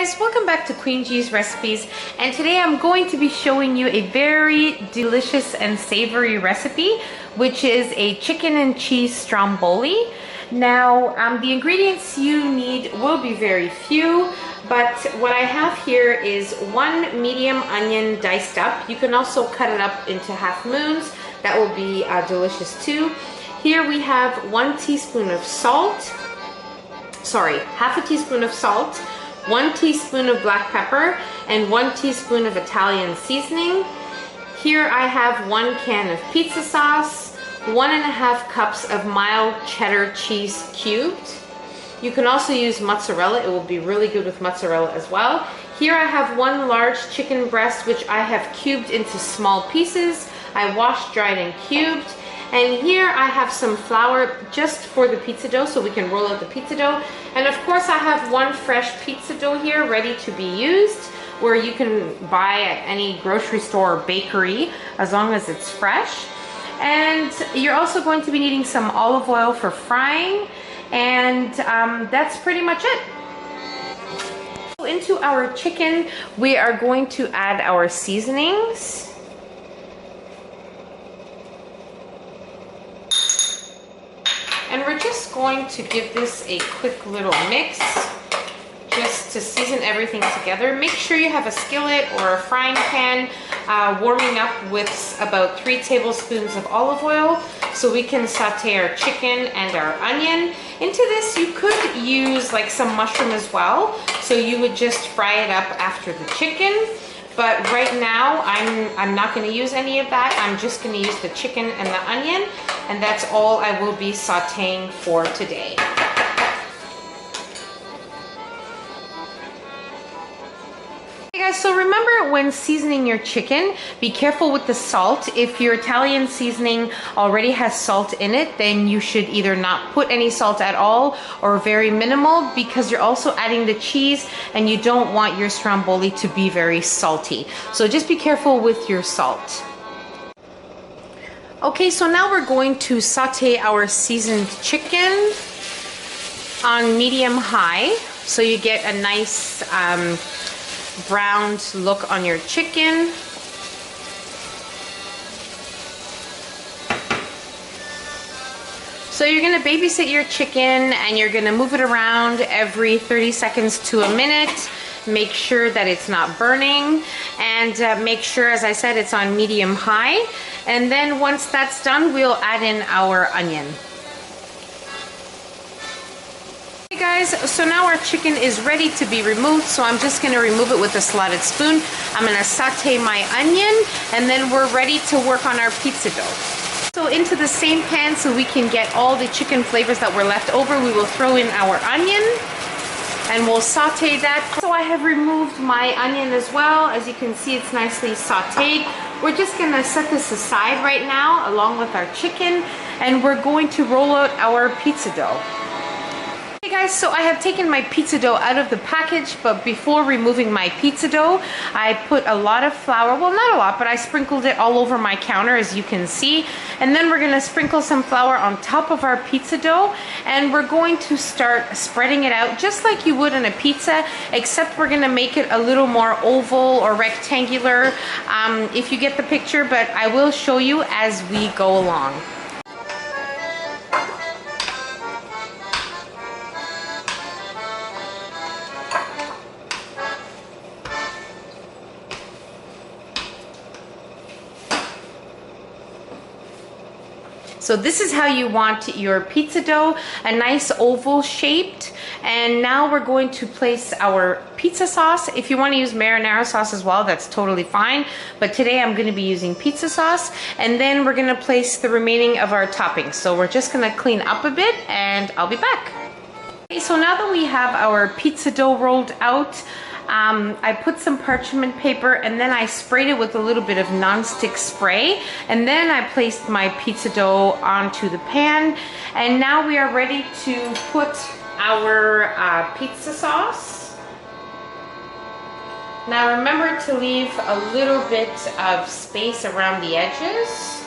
guys, welcome back to Queen G's Recipes, and today I'm going to be showing you a very delicious and savory recipe, which is a chicken and cheese stromboli. Now, the ingredients you need will be very few, but what I have here is 1 medium onion diced up. You can also cut it up into half moons. That will be delicious too. Here we have 1 teaspoon of salt, half a teaspoon of salt, 1 teaspoon of black pepper, and 1 teaspoon of Italian seasoning. Here I have 1 can of pizza sauce, 1.5 cups of mild cheddar cheese cubed. You can also use mozzarella. It will be really good with mozzarella as well. Here I have 1 large chicken breast, which I have cubed into small pieces. I washed, dried, and cubed. And here I have some flour just for the pizza dough, so we can roll out the pizza dough. And of course I have 1 fresh pizza dough here ready to be used, where you can buy at any grocery store or bakery as long as it's fresh. And you're also going to be needing some olive oil for frying, and that's pretty much it. Into our chicken, we are going to add our seasonings. And we're just going to give this a quick little mix just to season everything together. Make sure you have a skillet or a frying pan warming up with about 3 tablespoons of olive oil so we can saute our chicken and our onion. Into this you could use like some mushroom as well, so you would just fry it up after the chicken. But right now, I'm not going to use any of that. I'm just going to use the chicken and the onion, and that's all I will be sauteing for today. Hey guys, so remember when seasoning your chicken, be careful with the salt. If your Italian seasoning already has salt in it, then you should either not put any salt at all or very minimal, because you're also adding the cheese and you don't want your stromboli to be very salty. So just be careful with your salt. Okay, so now we're going to saute our seasoned chicken on medium-high, so you get a nice browned look on your chicken. So you're going to babysit your chicken, and you're going to move it around every 30 seconds to a minute. Make sure that it's not burning, and make sure, as I said, it's on medium-high. And then once that's done, we'll add in our onion. Hey guys, so now our chicken is ready to be removed, so I'm just going to remove it with a slotted spoon. I'm going to saute my onion, and then we're ready to work on our pizza dough. So into the same pan, so we can get all the chicken flavors that were left over, we will throw in our onion, and we'll saute that. So I have removed my onion as well. As you can see, it's nicely sauteed. We're just going to set this aside right now along with our chicken, and we're going to roll out our pizza dough. Hey guys, so I have taken my pizza dough out of the package, but before removing my pizza dough, I put a lot of flour. Well, not a lot, but I sprinkled it all over my counter, as you can see. And then we're going to sprinkle some flour on top of our pizza dough, and we're going to start spreading it out just like you would in a pizza, except we're going to make it a little more oval or rectangular, if you get the picture, but I will show you as we go along. So this is how you want your pizza dough, a nice oval shaped. And now we're going to place our pizza sauce. If you want to use marinara sauce as well, that's totally fine. But today I'm going to be using pizza sauce. And then we're going to place the remaining of our toppings. So we're just going to clean up a bit, and I'll be back. Okay, so now that we have our pizza dough rolled out, I put some parchment paper, and then I sprayed it with a little bit of non-stick spray, and then I placed my pizza dough onto the pan. And now we are ready to put our pizza sauce. Now remember to leave a little bit of space around the edges,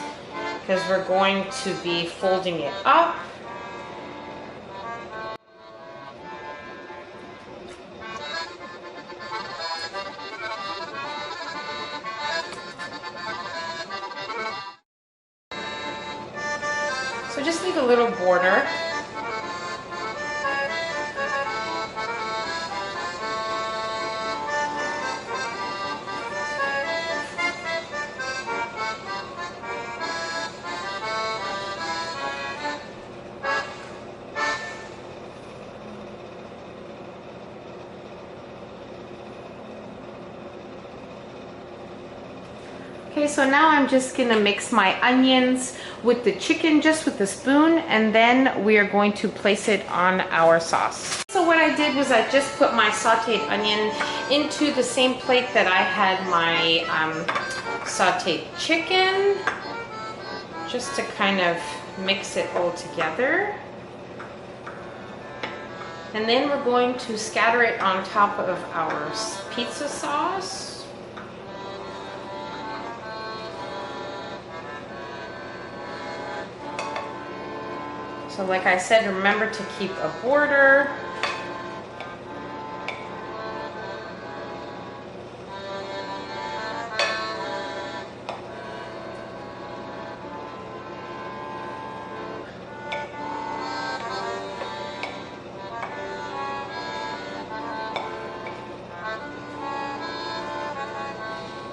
because we're going to be folding it up. just leave a little border. Okay, so now I'm just gonna mix my onions with the chicken just with the spoon, and then we are going to place it on our sauce. So what I did was I just put my sauteed onion into the same plate that I had my sauteed chicken, just to kind of mix it all together. And then we're going to scatter it on top of our pizza sauce. So like I said, remember to keep a border.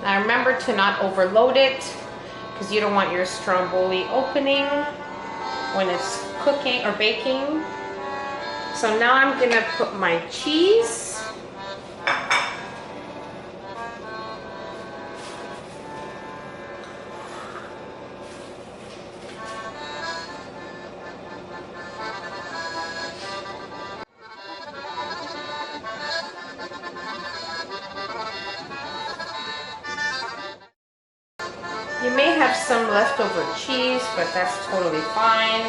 Now remember to not overload it, because you don't want your stromboli opening when it's cooking or baking. So now I'm gonna put my cheese. You may have some leftover cheese, but that's totally fine.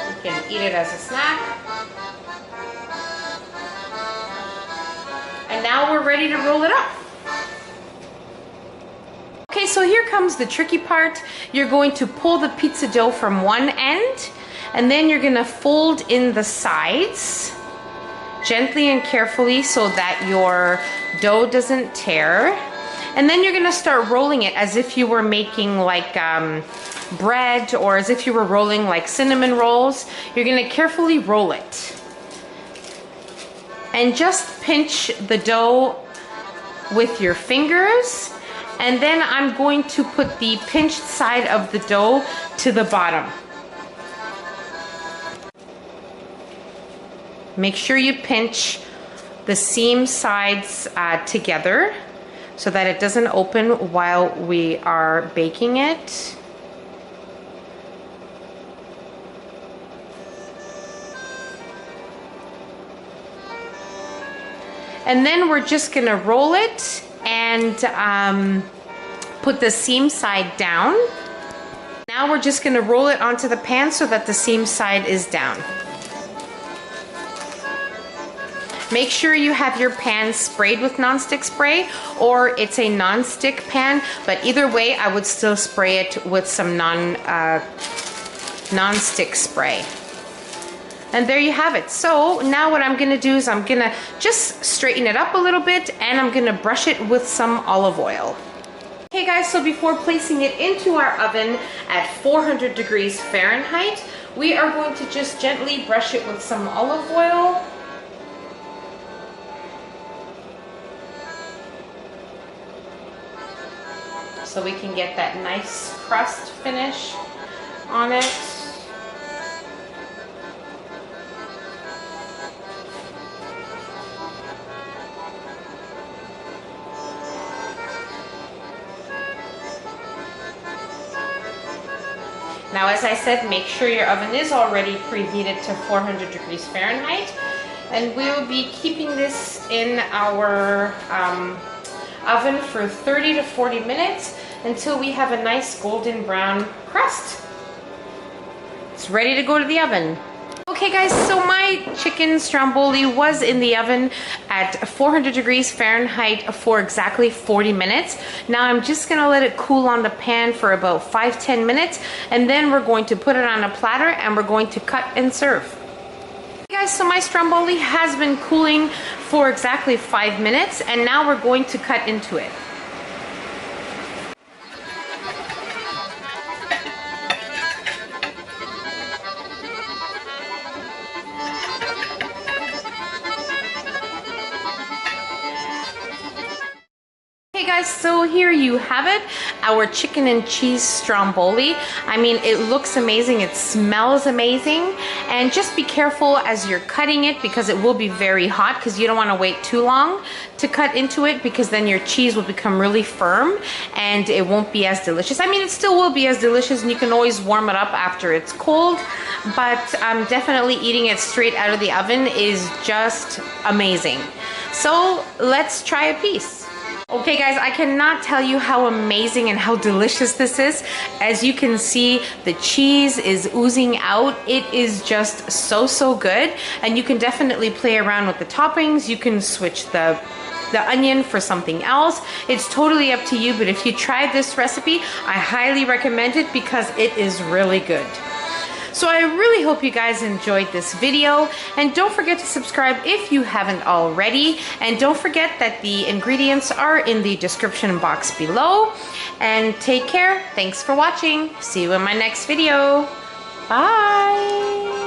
You can eat it as a snack. And now we're ready to roll it up. Okay, so here comes the tricky part. You're going to pull the pizza dough from one end, and then you're gonna fold in the sides gently and carefully so that your dough doesn't tear. And then you're gonna start rolling it as if you were making like bread, or as if you were rolling like cinnamon rolls. You're gonna carefully roll it. And just pinch the dough with your fingers. And then I'm going to put the pinched side of the dough to the bottom. Make sure you pinch the seam sides together, so that it doesn't open while we are baking it. And then we're just gonna roll it and put the seam side down. Now we're just gonna roll it onto the pan so that the seam side is down. Make sure you have your pan sprayed with nonstick spray, or it's a nonstick pan, but either way I would still spray it with some nonstick spray. And there you have it. So now what I'm gonna do is I'm gonna just straighten it up a little bit, and I'm gonna brush it with some olive oil. Okay guys, so before placing it into our oven at 400 degrees Fahrenheit, we are going to just gently brush it with some olive oil. So we can get that nice crust finish on it. Now, as I said, make sure your oven is already preheated to 400 degrees Fahrenheit. And we'll be keeping this in our oven for 30 to 40 minutes until we have a nice golden brown crust. It's ready to go to the oven. Okay guys, so my chicken stromboli was in the oven at 400 degrees Fahrenheit for exactly 40 minutes. Now I'm just gonna let it cool on the pan for about 5-10 minutes, and then we're going to put it on a platter and we're going to cut and serve. Okay guys, so my stromboli has been cooling for exactly 5 minutes, and now we're going to cut into it. Okay guys, so here you have it, our chicken and cheese stromboli. I mean, it looks amazing, it smells amazing, and just be careful as you're cutting it because it will be very hot, because you don't want to wait too long to cut into it, because then your cheese will become really firm and it won't be as delicious. I mean, it still will be as delicious, and you can always warm it up after it's cold, but definitely eating it straight out of the oven is just amazing. So let's try a piece. Okay guys, I cannot tell you how amazing and how delicious this is. As you can see, the cheese is oozing out. It is just so good, and you can definitely play around with the toppings. You can switch the onion for something else. It's totally up to you, but if you tried this recipe, I highly recommend it because it is really good. So I really hope you guys enjoyed this video, and don't forget to subscribe if you haven't already, and don't forget that the ingredients are in the description box below, and take care. Thanks for watching. See you in my next video. Bye.